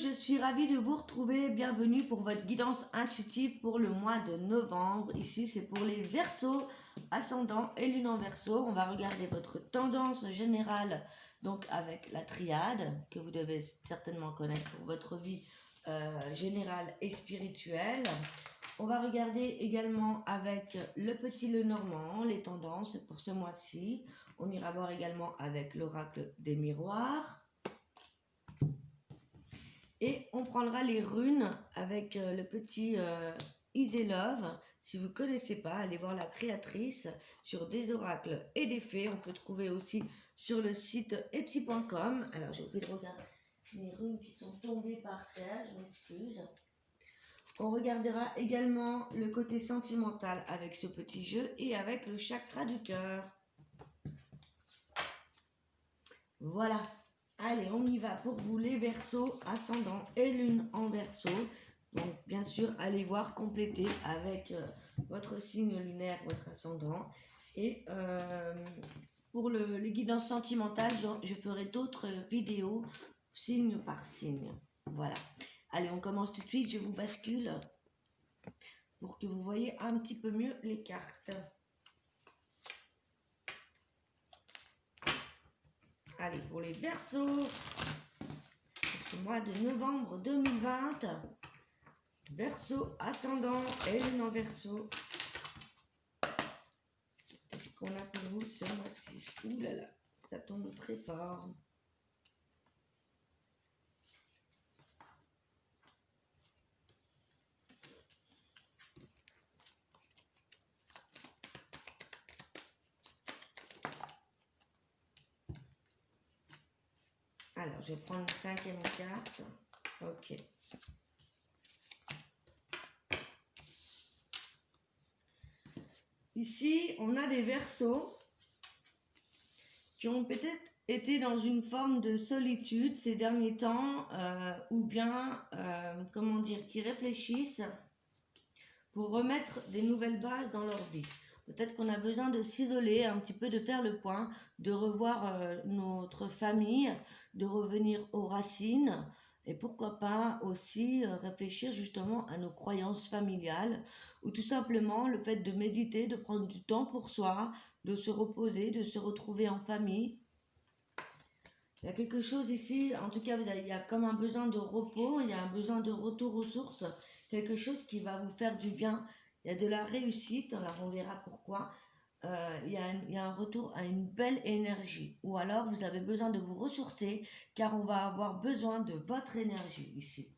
je suis ravie de vous retrouver. Bienvenue pour votre guidance intuitive pour le mois de novembre. Ici, c'est pour les Verseaux, ascendant et lune en Verseau. On va regarder votre tendance générale, donc avec la triade, que vous devez certainement connaître pour votre vie générale et spirituelle. On va regarder également avec le petit le normand, les tendances pour ce mois-ci. On ira voir également avec l'oracle des miroirs. Et on prendra les runes avec le petit Easy Love. Si vous ne connaissez pas, allez voir la créatrice sur des oracles et des fées. On peut trouver aussi sur le site etsy.com. Alors j'ai oublié de regarder les runes qui sont tombées par terre, je m'excuse. On regardera également le côté sentimental avec ce petit jeu et avec le chakra du cœur. Voilà. Allez, on y va pour vous les Verseaux, ascendant et lune en Verseau. Donc, bien sûr, allez voir compléter avec votre signe lunaire, votre ascendant. Et pour les guidances sentimentales, je ferai d'autres vidéos signe par signe. Voilà. Allez, on commence tout de suite. Je vous bascule pour que vous voyez un petit peu mieux les cartes. Allez, pour les Verseaux, pour ce mois de novembre 2020, Verseau, ascendant et lune en Verseau. Qu'est-ce qu'on a pour vous ce mois-ci? Ouh là là, ça tombe très fort. Alors, je vais prendre une cinquième carte. Ok. Ici, on a des Verseaux qui ont peut-être été dans une forme de solitude ces derniers temps, ou bien, comment dire, qui réfléchissent pour remettre des nouvelles bases dans leur vie. Peut-être qu'on a besoin de s'isoler, un petit peu de faire le point, de revoir notre famille, de revenir aux racines et pourquoi pas aussi réfléchir justement à nos croyances familiales ou tout simplement le fait de méditer, de prendre du temps pour soi, de se reposer, de se retrouver en famille. Il y a quelque chose ici, en tout cas il y a comme un besoin de repos, il y a un besoin de retour aux sources, quelque chose qui va vous faire du bien. Il y a de la réussite, alors on verra pourquoi. Il y a un retour à une belle énergie. Ou alors vous avez besoin de vous ressourcer car on va avoir besoin de votre énergie ici.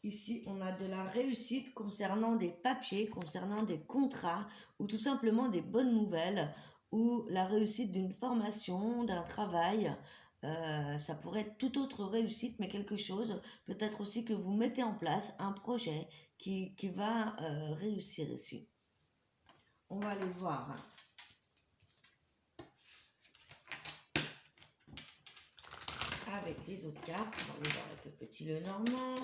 Ici, on a de la réussite concernant des papiers, concernant des contrats ou tout simplement des bonnes nouvelles ou la réussite d'une formation, d'un travail. Ça pourrait être toute autre réussite, mais quelque chose, peut-être aussi que vous mettez en place un projet qui va réussir ici. On va aller voir. Avec les autres cartes, on va aller voir avec le petit le normand.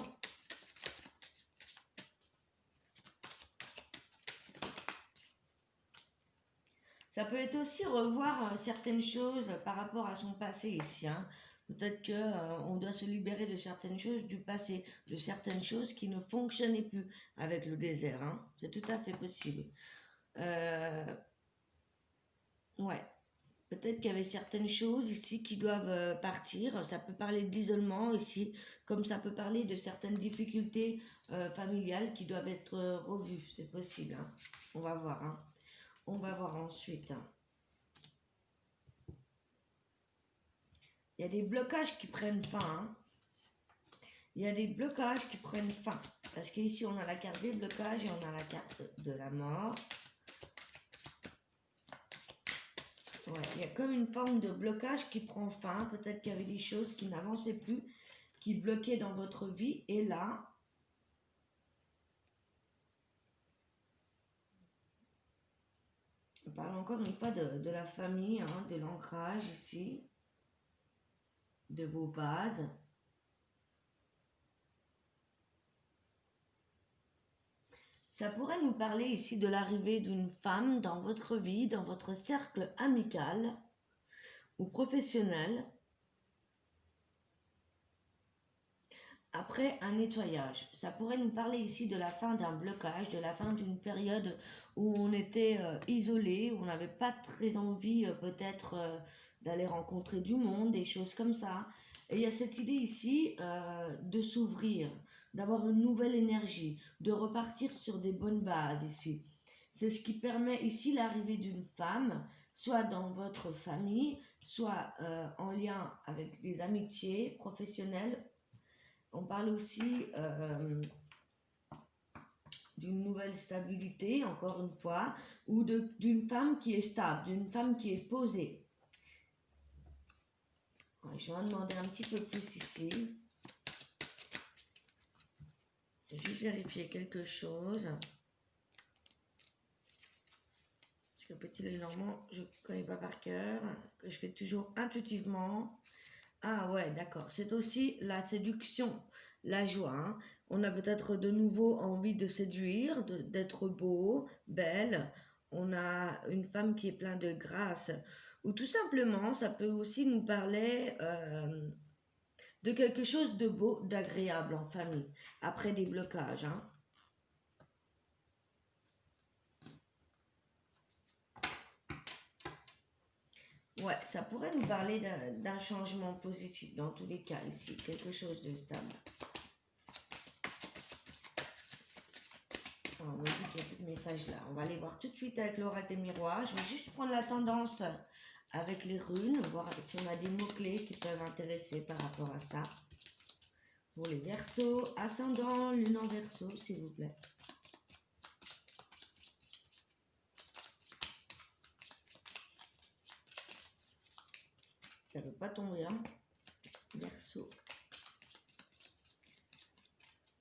Ça peut être aussi revoir certaines choses par rapport à son passé ici. Hein. Peut-être qu'on doit se libérer de certaines choses du passé, de certaines choses qui ne fonctionnaient plus avec le désert. Hein. C'est tout à fait possible. Ouais. Peut-être qu'il y avait certaines choses ici qui doivent partir. Ça peut parler d'isolement ici, comme ça peut parler de certaines difficultés familiales qui doivent être revues. C'est possible. Hein. On va voir. Hein. On va voir ensuite. Il y a des blocages qui prennent fin. Hein. Il y a des blocages qui prennent fin. Parce qu'ici, on a la carte des blocages et on a la carte de la mort. Ouais, il y a comme une forme de blocage qui prend fin. Peut-être qu'il y avait des choses qui n'avançaient plus, qui bloquaient dans votre vie. Et là, on parle encore une fois de la famille, hein, de l'ancrage ici, de vos bases. Ça pourrait nous parler ici de l'arrivée d'une femme dans votre vie, dans votre cercle amical ou professionnel. après un nettoyage. Ça pourrait nous parler ici de la fin d'un blocage, de la fin d'une période où on était isolé, où on n'avait pas très envie peut-être d'aller rencontrer du monde, des choses comme ça. Et il y a cette idée ici de s'ouvrir, d'avoir une nouvelle énergie, de repartir sur des bonnes bases ici. C'est ce qui permet ici l'arrivée d'une femme, soit dans votre famille, soit en lien avec des amitiés professionnelles. On parle aussi d'une nouvelle stabilité, encore une fois, ou d'une femme qui est stable, d'une femme qui est posée. Je vais en demander un petit peu plus ici. Je vais juste vérifier quelque chose. Parce que Petit Lénormand, je ne connais pas par cœur, que je fais toujours intuitivement. Ah ouais, d'accord. C'est aussi la séduction, la joie, hein. On a peut-être de nouveau envie de séduire, d'être beau, belle. On a une femme qui est pleine de grâce. Ou tout simplement, ça peut aussi nous parler de quelque chose de beau, d'agréable en famille, après des blocages, hein. Ouais, ça pourrait nous parler d'un changement positif dans tous les cas ici, quelque chose de stable. On me dit qu'il n'y a plus de message là. On va aller voir tout de suite avec l'oracle des miroirs. Je vais juste prendre la tendance avec les runes, voir si on a des mots-clés qui peuvent intéresser par rapport à ça. Pour les Verseaux, ascendant, lune en Verseau, s'il vous plaît. Ça ne veut pas tomber, hein. Verseau.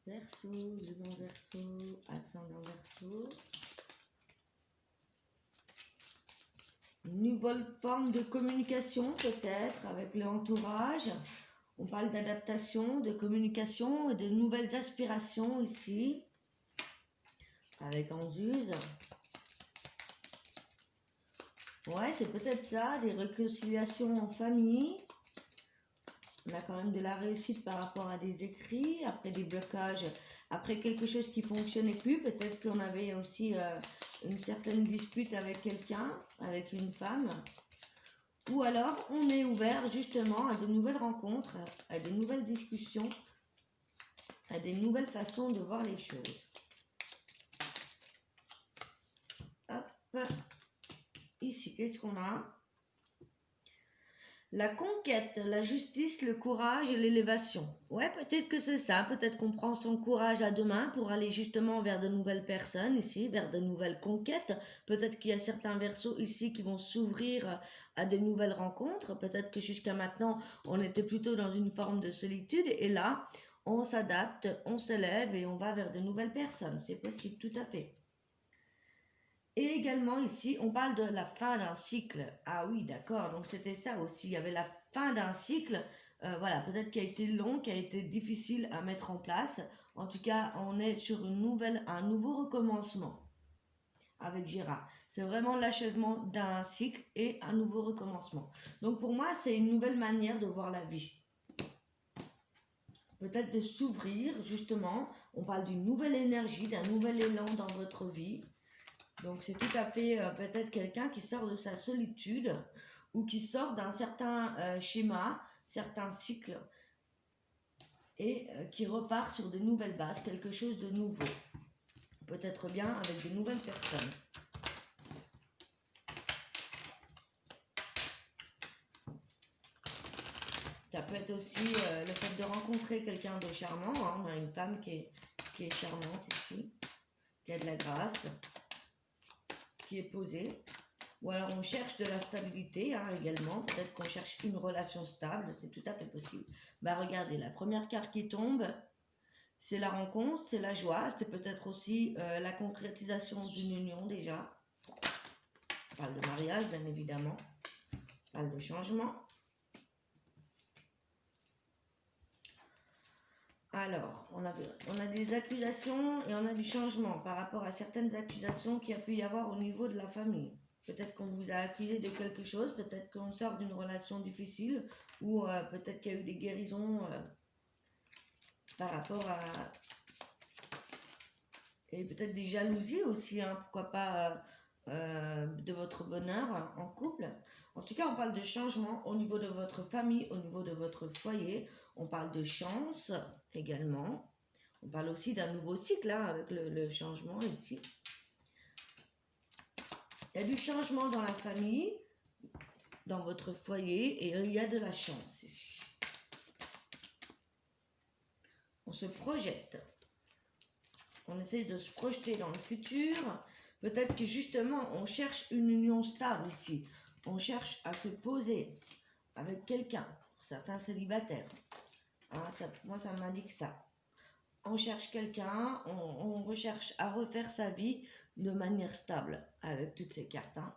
Verseau, lune en Verseau, ascendant Verseau. Une nouvelle forme de communication peut-être avec l'entourage. On parle d'adaptation, de communication et de nouvelles aspirations ici. Avec Anzuse. Ouais, c'est peut-être ça, des réconciliations en famille. On a quand même de la réussite par rapport à des écrits, après des blocages, après quelque chose qui ne fonctionnait plus. Peut-être qu'on avait aussi une certaine dispute avec quelqu'un, avec une femme. Ou alors, on est ouvert justement à de nouvelles rencontres, à de nouvelles discussions, à des nouvelles façons de voir les choses. Hop. Ici, qu'est-ce qu'on a? La conquête, la justice, le courage et l'élévation. Ouais, peut-être que c'est ça. Peut-être qu'on prend son courage à deux mains pour aller justement vers de nouvelles personnes ici, vers de nouvelles conquêtes. Peut-être qu'il y a certains verseaux ici qui vont s'ouvrir à de nouvelles rencontres. Peut-être que jusqu'à maintenant, on était plutôt dans une forme de solitude. Et là, on s'adapte, on s'élève et on va vers de nouvelles personnes. C'est possible, tout à fait. Et également ici, on parle de la fin d'un cycle. Ah oui, d'accord, donc c'était ça aussi. Il y avait la fin d'un cycle, voilà, peut-être qui a été long, qui a été difficile à mettre en place. En tout cas, on est sur un nouveau recommencement avec Gérard. C'est vraiment l'achèvement d'un cycle et un nouveau recommencement. Donc pour moi, c'est une nouvelle manière de voir la vie. Peut-être de s'ouvrir, justement. On parle d'une nouvelle énergie, d'un nouvel élan dans votre vie. Donc c'est tout à fait peut-être quelqu'un qui sort de sa solitude ou qui sort d'un certain schéma, certains cycles et qui repart sur de nouvelles bases, quelque chose de nouveau. Peut-être bien avec de nouvelles personnes. Ça peut être aussi le fait de rencontrer quelqu'un de charmant. Hein. On a une femme qui est charmante ici, qui a de la grâce, qui est posée. Ou alors on cherche de la stabilité hein, également. Peut-être qu'on cherche une relation stable, c'est tout à fait possible. Bah regardez, la première carte qui tombe, c'est la rencontre, c'est la joie. C'est peut-être aussi la concrétisation d'une union déjà. On parle de mariage, bien évidemment. On parle de changement. Alors, on a des accusations et on a du changement par rapport à certaines accusations qu'il y a pu y avoir au niveau de la famille. Peut-être qu'on vous a accusé de quelque chose, peut-être qu'on sort d'une relation difficile ou peut-être qu'il y a eu des guérisons par rapport à... Et peut-être des jalousies aussi, hein, pourquoi pas de votre bonheur en couple. En tout cas, on parle de changement au niveau de votre famille, au niveau de votre foyer. On parle de chance également. On parle aussi d'un nouveau cycle hein, avec le changement ici. Il y a du changement dans la famille, dans votre foyer, et il y a de la chance ici. On se projette. On essaie de se projeter dans le futur. Peut-être que justement, on cherche une union stable ici. On cherche à se poser avec quelqu'un. Pour certains célibataires. Hein, moi, ça m'indique ça. On cherche quelqu'un, on recherche à refaire sa vie de manière stable avec toutes ces cartes. Hein.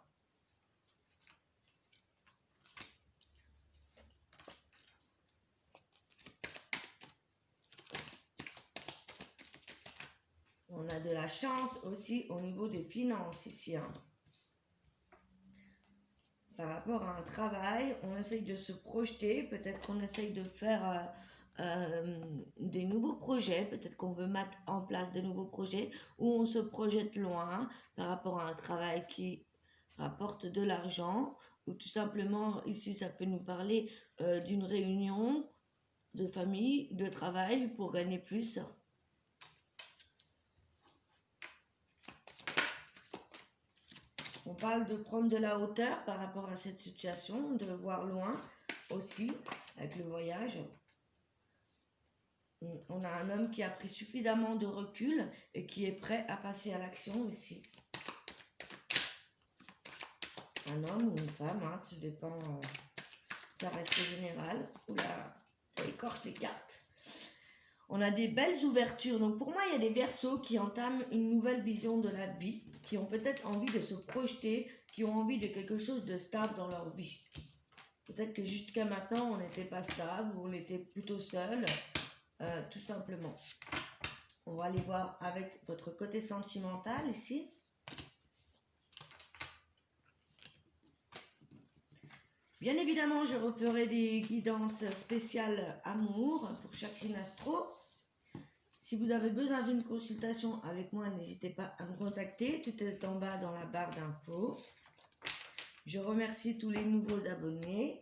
On a de la chance aussi au niveau des finances ici. Hein. Par rapport à un travail, on essaye de se projeter. Peut-être qu'on essaye de faire des nouveaux projets. Peut-être qu'on veut mettre en place des nouveaux projets où on se projette loin par rapport à un travail qui rapporte de l'argent. Ou tout simplement, ici, ça peut nous parler d'une réunion de famille, de travail pour gagner plus. On parle de prendre de la hauteur par rapport à cette situation, de voir loin aussi avec le voyage. On a un homme qui a pris suffisamment de recul et qui est prêt à passer à l'action ici. Un homme ou une femme, hein, ça dépend, ça reste général. Oula, ça écorche les cartes. On a des belles ouvertures. Donc pour moi, il y a des Verseaux qui entament une nouvelle vision de la vie, qui ont peut-être envie de se projeter, qui ont envie de quelque chose de stable dans leur vie. Peut-être que jusqu'à maintenant, on n'était pas stable, ou on était plutôt seul, tout simplement. On va aller voir avec votre côté sentimental ici. Bien évidemment, je referai des guidances spéciales amour pour chaque signe astro. Si vous avez besoin d'une consultation avec moi, n'hésitez pas à me contacter. Tout est en bas dans la barre d'infos. Je remercie tous les nouveaux abonnés.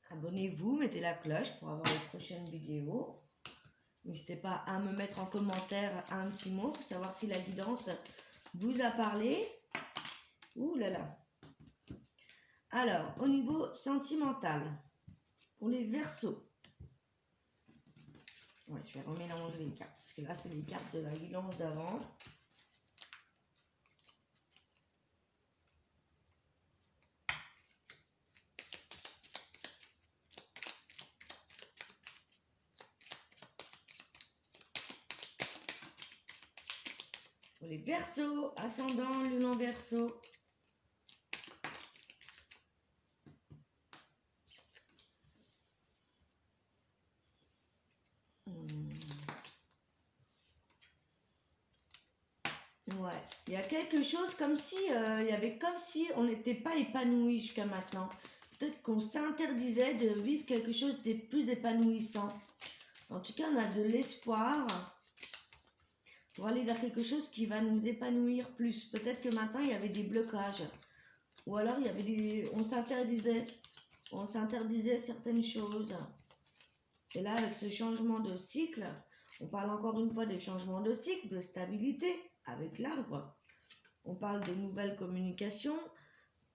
Abonnez-vous, mettez la cloche pour avoir les prochaines vidéos. N'hésitez pas à me mettre en commentaire un petit mot pour savoir si la guidance vous a parlé. Ouh là là. Alors, au niveau sentimental, pour les Verseaux. Ouais, je vais remélanger les cartes, parce que là, c'est les cartes de la guidance d'avant. Pour les Verseaux, ascendant, lune en Verseau. Ouais, il y a quelque chose comme si, il y avait comme si on n'était pas épanoui jusqu'à maintenant. Peut-être qu'on s'interdisait de vivre quelque chose de plus épanouissant. En tout cas, on a de l'espoir pour aller vers quelque chose qui va nous épanouir plus. Peut-être que maintenant, il y avait des blocages. Ou alors, il y avait on s'interdisait certaines choses. Et là, avec ce changement de cycle, on parle encore une fois de changement de cycle, de stabilité avec l'arbre. On parle de nouvelles communications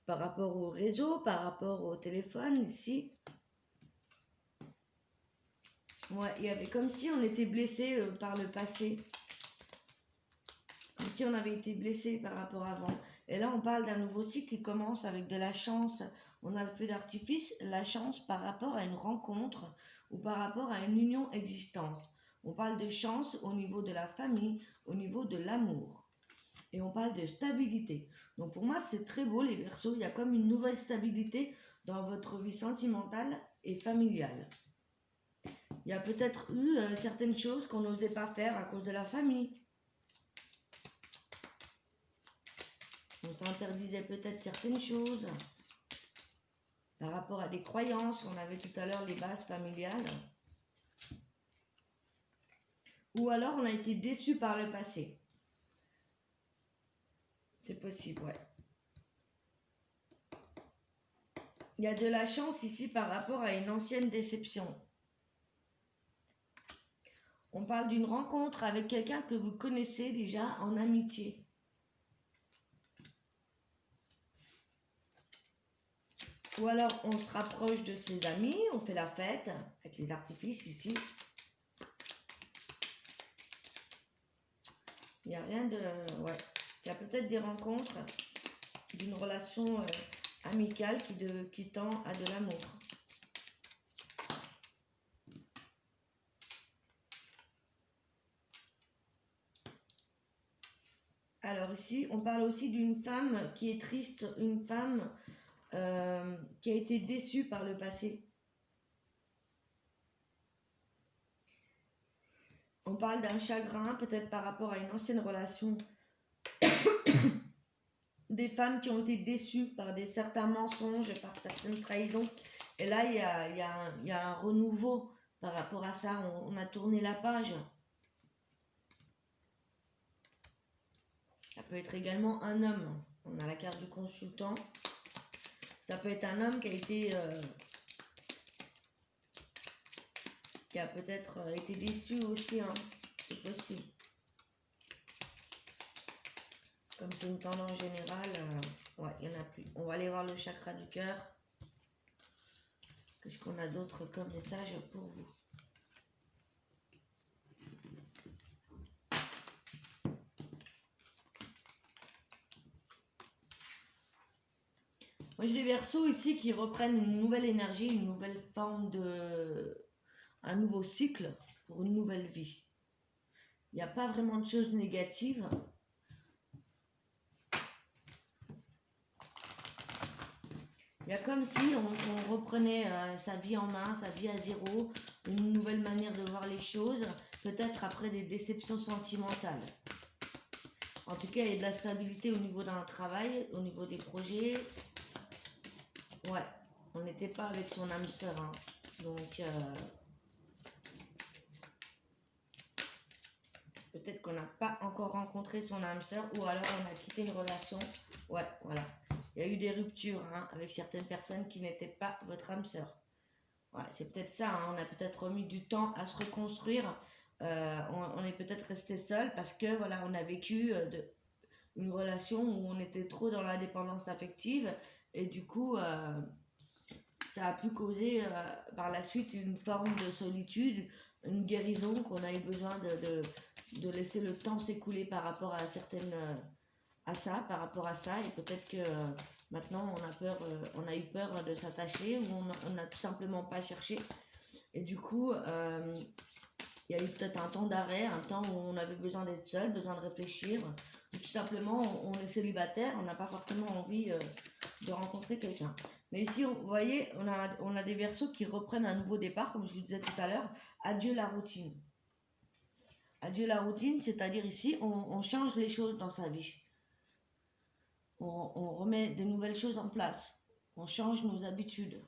par rapport au réseau, par rapport au téléphone ici. Ouais, il y avait comme si on était blessé par le passé. Comme si on avait été blessé par rapport à avant. Et là, on parle d'un nouveau cycle qui commence avec de la chance. On a le feu d'artifice, la chance par rapport à une rencontre ou par rapport à une union existante. On parle de chance au niveau de la famille, au niveau de l'amour. Et on parle de stabilité. Donc pour moi, c'est très beau les Verseaux. Il y a comme une nouvelle stabilité dans votre vie sentimentale et familiale. Il y a peut-être eu certaines choses qu'on n'osait pas faire à cause de la famille. On s'interdisait peut-être certaines choses par rapport à des croyances. On avait tout à l'heure les bases familiales. Ou alors on a été déçu par le passé. C'est possible, ouais. Il y a de la chance ici par rapport à une ancienne déception. On parle d'une rencontre avec quelqu'un que vous connaissez déjà en amitié. Ou alors on se rapproche de ses amis, on fait la fête avec les artifices ici. Il n'y a rien de... Ouais. Il y a peut-être des rencontres d'une relation amicale qui tend à de l'amour. Alors ici, on parle aussi d'une femme qui est triste, une femme qui a été déçue par le passé. On parle d'un chagrin, peut-être par rapport à une ancienne relation. Des femmes qui ont été déçues par certains mensonges, par certaines trahisons. Et là, il y a un renouveau par rapport à ça. On a tourné la page. Ça peut être également un homme. On a la carte du consultant. Ça peut être un homme qui a été... qui a peut-être été déçu aussi, hein. C'est possible. Comme c'est une tendance générale, ouais, il n'y en a plus. On va aller voir le chakra du cœur. Qu'est-ce qu'on a d'autre comme message pour vous? Moi, j'ai les Verseaux ici qui reprennent une nouvelle énergie, une nouvelle forme de... un nouveau cycle pour une nouvelle vie. Il n'y a pas vraiment de choses négatives. Il y a comme si on reprenait sa vie en main, sa vie à zéro, une nouvelle manière de voir les choses, peut-être après des déceptions sentimentales. En tout cas, il y a de la stabilité au niveau d'un travail, au niveau des projets. Ouais, on n'était pas avec son âme sœur, hein. Donc, peut-être qu'on n'a pas encore rencontré son âme sœur, ou alors on a quitté une relation. Ouais, voilà. Il y a eu des ruptures, hein, avec certaines personnes qui n'étaient pas votre âme sœur. Ouais, c'est peut-être ça, hein. On a peut-être mis du temps à se reconstruire. On est peut-être resté seul parce que voilà, on a vécu une relation où on était trop dans la dépendance affective et du coup, ça a pu causer par la suite une forme de solitude, une guérison qu'on a eu besoin de laisser le temps s'écouler par rapport à certaines... à ça, par rapport à ça, et peut-être que maintenant on a peur, on a eu peur de s'attacher ou on n'a tout simplement pas cherché. Et du coup, il y a eu peut-être un temps d'arrêt, un temps où on avait besoin d'être seul, besoin de réfléchir. Ou tout simplement, on est célibataire, on n'a pas forcément envie de rencontrer quelqu'un. Mais ici, vous voyez, on a des Verseaux qui reprennent un nouveau départ, comme je vous disais tout à l'heure. Adieu la routine. Adieu la routine, c'est-à-dire ici, on change les choses dans sa vie. On remet de nouvelles choses en place. On change nos habitudes.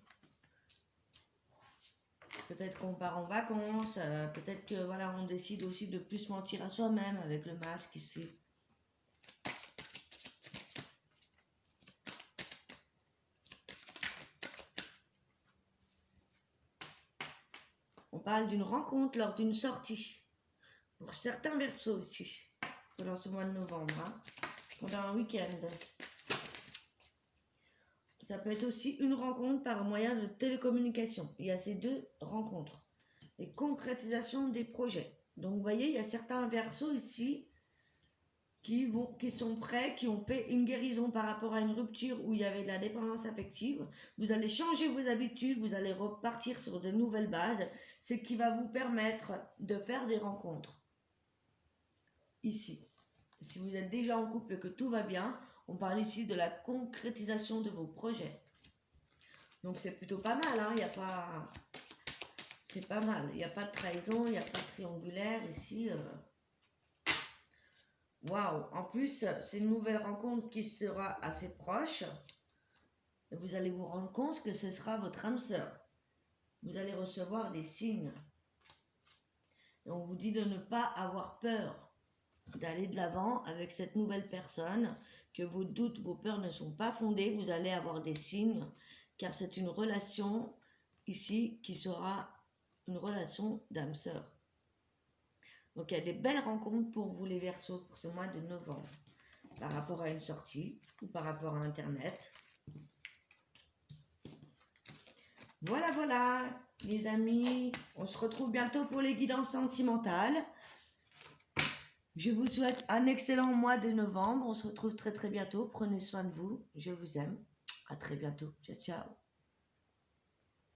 Peut-être qu'on part en vacances, peut-être que voilà, on décide aussi de plus mentir à soi-même avec le masque ici. On parle d'une rencontre lors d'une sortie. Pour certains Verseaux aussi, pendant ce mois de novembre, hein, pendant un week-end. Ça peut être aussi une rencontre par moyen de télécommunication. Il y a ces deux rencontres. Et concrétisation des projets. Donc vous voyez, il y a certains Verseaux ici qui sont prêts, qui ont fait une guérison par rapport à une rupture où il y avait de la dépendance affective. Vous allez changer vos habitudes, vous allez repartir sur de nouvelles bases. C'est ce qui va vous permettre de faire des rencontres. Ici. Si vous êtes déjà en couple et que tout va bien, on parle ici de la concrétisation de vos projets. Donc c'est plutôt pas mal, hein. Il y a pas... C'est pas mal. Il n'y a pas de trahison, il n'y a pas de triangulaire ici. Waouh! En plus, c'est une nouvelle rencontre qui sera assez proche. Et vous allez vous rendre compte que ce sera votre âme sœur. Vous allez recevoir des signes. Et on vous dit de ne pas avoir peur, d'aller de l'avant avec cette nouvelle personne, que vos doutes, vos peurs ne sont pas fondées, vous allez avoir des signes, car c'est une relation ici qui sera une relation d'âme sœur. Donc il y a des belles rencontres pour vous les Verseaux pour ce mois de novembre, par rapport à une sortie ou par rapport à Internet. Voilà, voilà, les amis, on se retrouve bientôt pour les guidances sentimentales. Je vous souhaite un excellent mois de novembre. On se retrouve très très bientôt. Prenez soin de vous. Je vous aime. À très bientôt. Ciao, ciao.